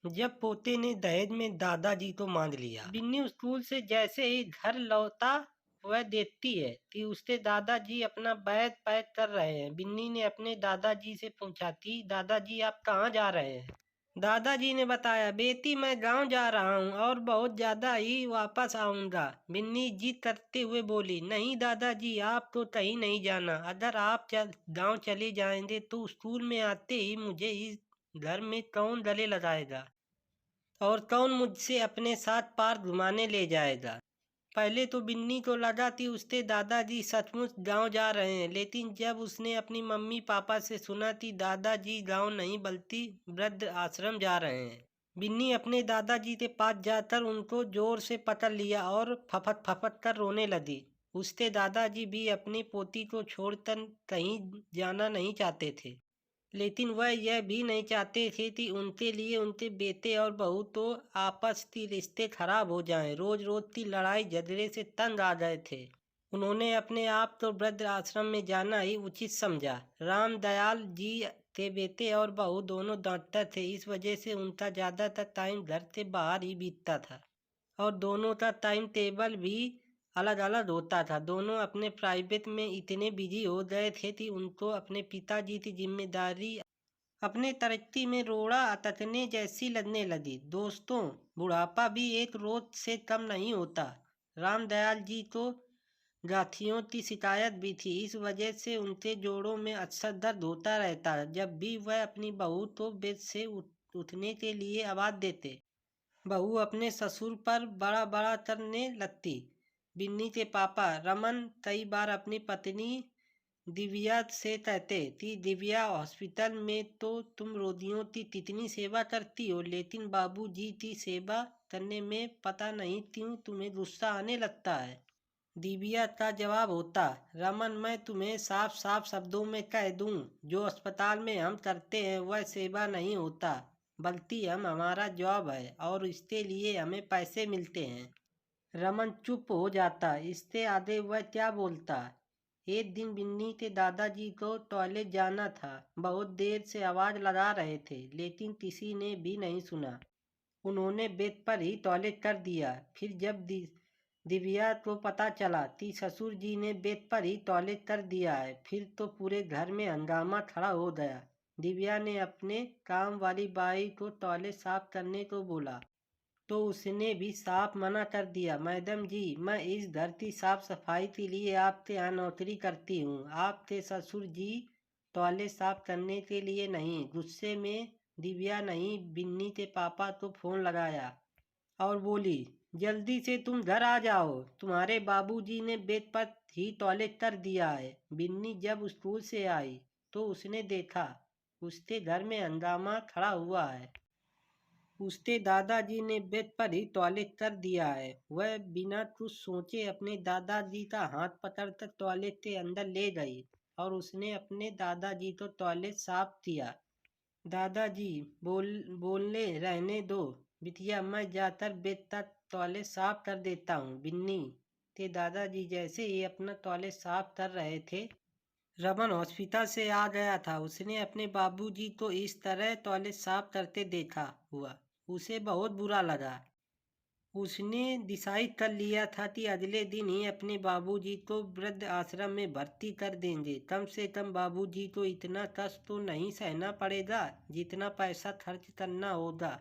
जब पोते ने दहेज में दादाजी को मान लिया, बिन्नी स्कूल से जैसे ही घर लौटा वह देखती है कि उसके दादाजी अपना बैग पैक कर रहे हैं। बिन्नी ने अपने दादाजी से पूछा कि दादाजी आप कहाँ जा रहे हैं। दादाजी ने बताया, बेटी मैं गांव जा रहा हूँ और बहुत ज़्यादा ही वापस आऊँगा। बिन्नी जिद करते हुए बोली, नहीं दादाजी आप तो कहीं नहीं जाना। अगर आप गांव चले जाएंगे तो स्कूल में आते ही मुझे इस घर में कौन गले लगाएगा और कौन मुझसे अपने साथ पार घुमाने ले जाएगा। पहले तो बिन्नी को लगा कि उसके दादाजी सचमुच गांव जा रहे हैं, लेकिन जब उसने अपनी मम्मी पापा से सुना कि दादाजी गांव नहीं बल्कि वृद्ध आश्रम जा रहे हैं, बिन्नी अपने दादाजी के पास जाकर उनको जोर से पकड़ लिया और फफट फफट कर रोने लगी। उसके दादाजी भी अपनी पोती को छोड़कर कहीं जाना नहीं चाहते थे, लेकिन वह यह भी नहीं चाहते थे कि उनके लिए उनके बेटे और बहू तो आपस की रिश्ते खराब हो जाएं। रोज रोज की लड़ाई झगड़े से तंग आ गए थे। उन्होंने अपने आप तो वृद्ध आश्रम में जाना ही उचित समझा। राम दयाल जी के बेटे और बहू दोनों डॉक्टर थे, इस वजह से उनका ज़्यादातर टाइम घर से बाहर ही बीतता था और दोनों का टाइम टेबल भी अलग अलग होता था। दोनों अपने प्राइवेट में इतने बिजी हो गए थे कि उनको अपने पिताजी की जिम्मेदारी अपने तरक्की में रोड़ा अटकने जैसी लगने लगी। दोस्तों, बुढ़ापा भी एक रोज से कम नहीं होता। रामदयाल जी तो गांठियों की शिकायत भी थी, इस वजह से उनके जोड़ों में अक्सर दर्द होता रहता। जब भी वह अपनी बहू तो बेड से उठने के लिए आवाज देते, बहू अपने ससुर पर बड़ा बड़ा करने लगती। बिन्नी के पापा रमन कई बार अपनी पत्नी दिव्या से कहते कि दिव्या हॉस्पिटल में तो तुम रोगियों की कितनी सेवा करती हो, लेकिन बाबूजी की सेवा करने में पता नहीं क्यों तुम्हें गुस्सा आने लगता है। दिव्या का जवाब होता, रमन मैं तुम्हें साफ साफ शब्दों में कह दूं, जो अस्पताल में हम करते हैं वह सेवा नहीं होता, बल्कि हम हमारा जॉब है और इसके लिए हमें पैसे मिलते हैं। रमन चुप हो जाता, इससे आगे वह क्या बोलता। एक दिन बिन्नी के दादाजी को टॉयलेट जाना था। बहुत देर से आवाज लगा रहे थे, लेकिन किसी ने भी नहीं सुना। उन्होंने बेड पर ही टॉयलेट कर दिया। फिर जब दिव्या को पता चला कि ससुर जी ने बेड पर ही टॉयलेट कर दिया है, फिर तो पूरे घर में हंगामा खड़ा हो गया। दिव्या ने अपने काम वाली बाई को टॉयलेट साफ करने को बोला, तो उसने भी साफ मना कर दिया, मैडम जी मैं इस घर की साफ सफाई के लिए आपके यहाँ नौकरी करती हूँ, आपके ससुर जी टॉयलेट साफ करने के लिए नहीं। गुस्से में दिव्या नहीं, बिन्नी के पापा तो फोन लगाया और बोली, जल्दी से तुम घर आ जाओ, तुम्हारे बाबूजी ने बेड पर ही टॉयलेट कर दिया है। बिन्नी जब स्कूल से आई तो उसने देखा उसके घर में हंगामा खड़ा हुआ है। उसके दादाजी ने बेड पर ही टॉयलेट कर दिया है। वह बिना कुछ सोचे अपने दादाजी का हाथ पकड़कर टॉयलेट के अंदर ले गई और उसने अपने दादाजी को टॉयलेट साफ किया। दादाजी बोलने रहने दो बिटिया, मैं जाकर बेड तक टॉयलेट साफ कर देता हूँ। बिन्नी के दादाजी जैसे ही अपना टॉयलेट साफ कर रहे थे, रमन हॉस्पिटल से आ गया था। उसने अपने बाबूजी को इस तरह टॉयलेट साफ करते देखा हुआ उसे बहुत बुरा लगा। उसने डिसाइड कर लिया था कि अगले दिन ही अपने बाबूजी को वृद्ध आश्रम में भर्ती कर देंगे। कम से कम बाबूजी को इतना कष्ट तो नहीं सहना पड़ेगा, जितना पैसा खर्च करना होगा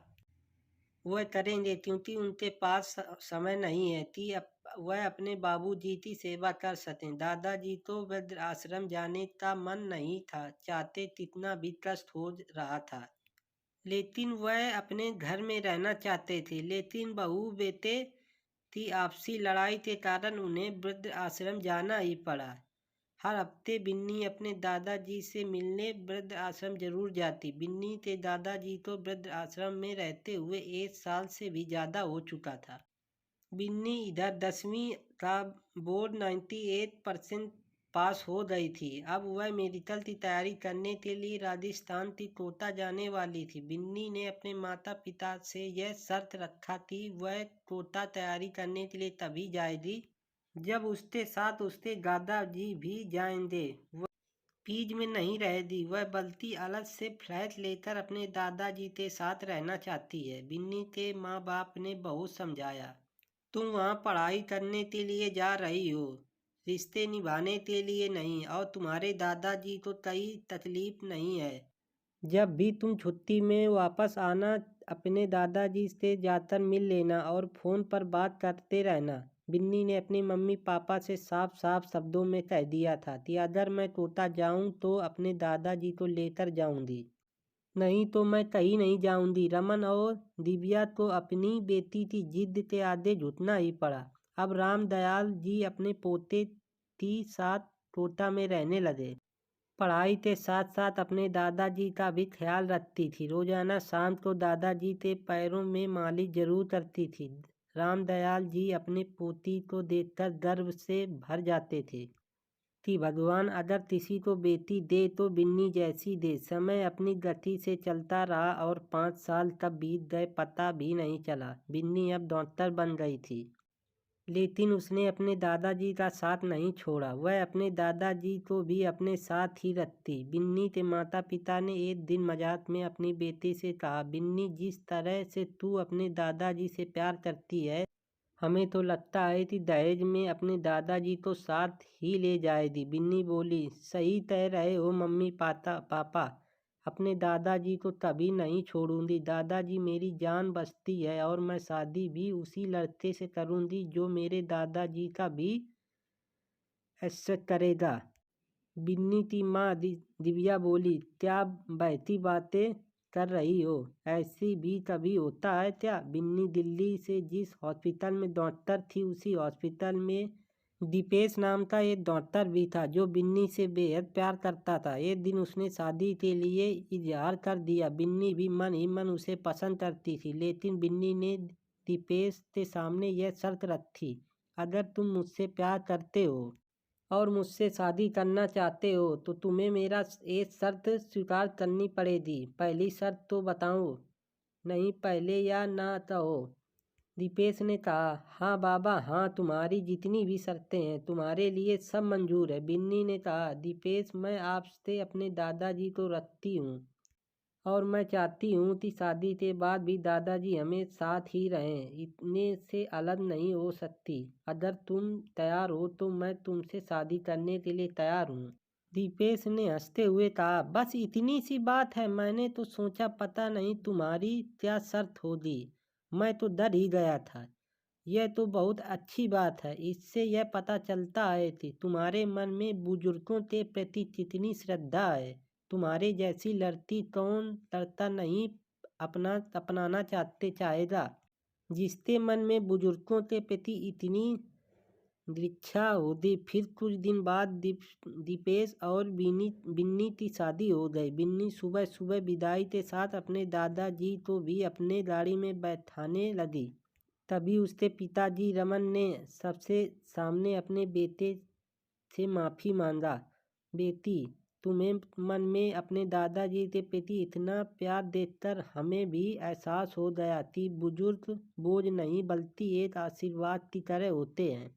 वह करेंगे, क्योंकि उनके पास समय नहीं है कि वह अपने बाबूजी की सेवा कर सकें। दादाजी को वृद्ध आश्रम जाने का मन नहीं था, चाहते कितना भी कष्ट हो रहा था, लेकिन वह अपने घर में रहना चाहते थे। लेकिन बहू बेटे की आपसी लड़ाई के कारण उन्हें वृद्ध आश्रम जाना ही पड़ा। हर हफ्ते बिन्नी अपने दादाजी से मिलने वृद्ध आश्रम जरूर जाती। बिन्नी के दादाजी तो वृद्ध आश्रम में रहते हुए 1 साल से भी ज़्यादा हो चुका था। बिन्नी इधर 10वीं का बोर्ड 98% पास हो गई थी। अब वह मेडिकल की तैयारी करने के लिए राजस्थान की कोटा जाने वाली थी। बिन्नी ने अपने माता पिता से यह शर्त रखा कि वह कोटा तैयारी करने के लिए तभी जाएगी जब उसके साथ उसके दादाजी भी जाएंगे। पीज में नहीं रह दी। वह बल्कि अलग से फ्लैट लेकर अपने दादाजी के साथ रहना चाहती है। बिन्नी के माँ बाप ने बहुत समझाया, तुम वहाँ पढ़ाई करने के लिए जा रही हो, रिश्ते निभाने के लिए नहीं, और तुम्हारे दादाजी को कोई तकलीफ नहीं है। जब भी तुम छुट्टी में वापस आना, अपने दादाजी से जाकर मिल लेना और फ़ोन पर बात करते रहना। बिन्नी ने अपनी मम्मी पापा से साफ साफ शब्दों में कह दिया था कि अगर मैं कोटा जाऊं तो अपने दादाजी को लेकर जाऊंगी, नहीं तो मैं कहीं नहीं जाऊंगी। रमन और दिव्या को अपनी बेटी की जिद के आगे झुकना ही पड़ा। अब रामदयाल जी अपने पोते के साथ कोटा में रहने लगे। पढ़ाई के साथ साथ अपने दादाजी का भी ख्याल रखती थी। रोजाना शाम को दादाजी के पैरों में मालिश जरूर करती थी। रामदयाल जी अपने पोती को देखकर गर्व से भर जाते थे कि भगवान अगर किसी को बेटी दे तो बिन्नी जैसी दे। समय अपनी गति से चलता रहा और 5 साल कब बीत गए पता भी नहीं चला। बिन्नी अब डॉक्टर बन गई थी, लेकिन उसने अपने दादाजी का साथ नहीं छोड़ा। वह अपने दादाजी को भी अपने साथ ही रखती। बिन्नी के माता पिता ने एक दिन मजाक में अपनी बेटी से कहा, बिन्नी जिस तरह से तू अपने दादाजी से प्यार करती है, हमें तो लगता है कि दहेज में अपने दादाजी को साथ ही ले जाएगी। बिन्नी बोली, सही कह रहे हो मम्मी पापा, अपने दादाजी को कभी नहीं छोड़ूंगी। दादाजी मेरी जान बसती है और मैं शादी भी उसी लड़के से करूंगी जो मेरे दादाजी का भी ऐश्वर्य करेगा। बिन्नी की माँ दिव्या बोली, क्या बहती बातें कर रही हो, ऐसी भी कभी होता है क्या? बिन्नी दिल्ली से जिस हॉस्पिटल में डॉक्टर थी उसी हॉस्पिटल में दीपेश नाम का एक डॉक्टर भी था जो बिन्नी से बेहद प्यार करता था। एक दिन उसने शादी के लिए इजहार कर दिया। बिन्नी भी मन ही मन उसे पसंद करती थी, लेकिन बिन्नी ने दीपेश के सामने यह शर्त रखी, अगर तुम मुझसे प्यार करते हो और मुझसे शादी करना चाहते हो तो तुम्हें मेरा एक शर्त स्वीकार करनी पड़ेगी। पहली शर्त तो बताओ, नहीं पहले या ना कहो। दीपेश ने कहा, हाँ बाबा हाँ, तुम्हारी जितनी भी शर्तें हैं तुम्हारे लिए सब मंजूर है। बिन्नी ने कहा, दीपेश मैं आपसे अपने दादाजी को रखती हूँ और मैं चाहती हूँ कि शादी के बाद भी दादाजी हमें साथ ही रहें, इतने से अलग नहीं हो सकती। अगर तुम तैयार हो तो मैं तुमसे शादी करने के लिए तैयार हूँ। दीपेश ने हंसते हुए कहा, बस इतनी सी बात है, मैंने तो सोचा पता नहीं तुम्हारी क्या शर्त होगी, मैं तो डर ही गया था। यह तो बहुत अच्छी बात है, इससे यह पता चलता है कि तुम्हारे मन में बुजुर्गों के प्रति कितनी श्रद्धा है। तुम्हारे जैसी लड़की कौन लड़का नहीं अपनाना चाहेगा, जिसके मन में बुजुर्गों के प्रति इतनी दीक्षा होगी। फिर कुछ दिन बाद दीपेश और बिन्नी की शादी हो गई। बिन्नी सुबह सुबह विदाई के साथ अपने दादाजी को भी अपने गाड़ी में बैठाने लगी। तभी उसके पिताजी रमन ने सबसे सामने अपने बेटे से माफ़ी मांगा, बेटी तुम्हें मन में अपने दादाजी के प्रति इतना प्यार देखकर हमें भी एहसास हो गया कि बुजुर्ग बोझ नहीं बल्कि एक आशीर्वाद की तरह होते हैं।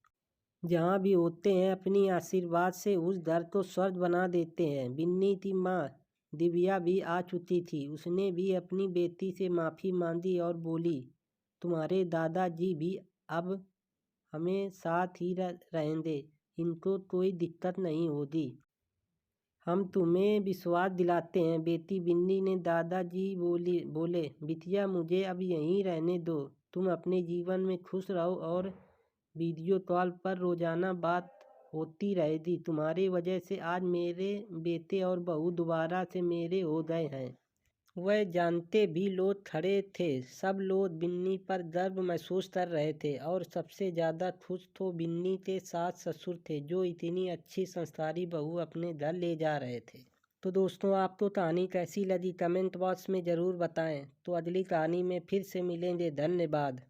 जहाँ भी होते हैं अपनी आशीर्वाद से उस घर को स्वर्ग बना देते हैं। बिन्नी की माँ दिव्या भी आ चुकी थी। उसने भी अपनी बेटी से माफ़ी मांगी और बोली, तुम्हारे दादाजी भी अब हमें साथ ही रहेंगे, इनको कोई दिक्कत नहीं होगी, हम तुम्हें विश्वास दिलाते हैं। बेटी बिन्नी ने दादाजी बोले, बिटिया मुझे अब यहीं रहने दो, तुम अपने जीवन में खुश रहो और वीडियो कॉल पर रोजाना बात होती रहेगी। तुम्हारी वजह से आज मेरे बेटे और बहू दोबारा से मेरे हो गए हैं। वह जानते भी लोग खड़े थे। सब लोग बिन्नी पर गर्व महसूस कर रहे थे और सबसे ज़्यादा खुश तो बिन्नी के सास ससुर थे जो इतनी अच्छी संस्कारी बहू अपने घर ले जा रहे थे। तो दोस्तों आपको कहानी कैसी लगी कमेंट बॉक्स में ज़रूर बताएं। तो अगली कहानी में फिर से मिलेंगे। धन्यवाद।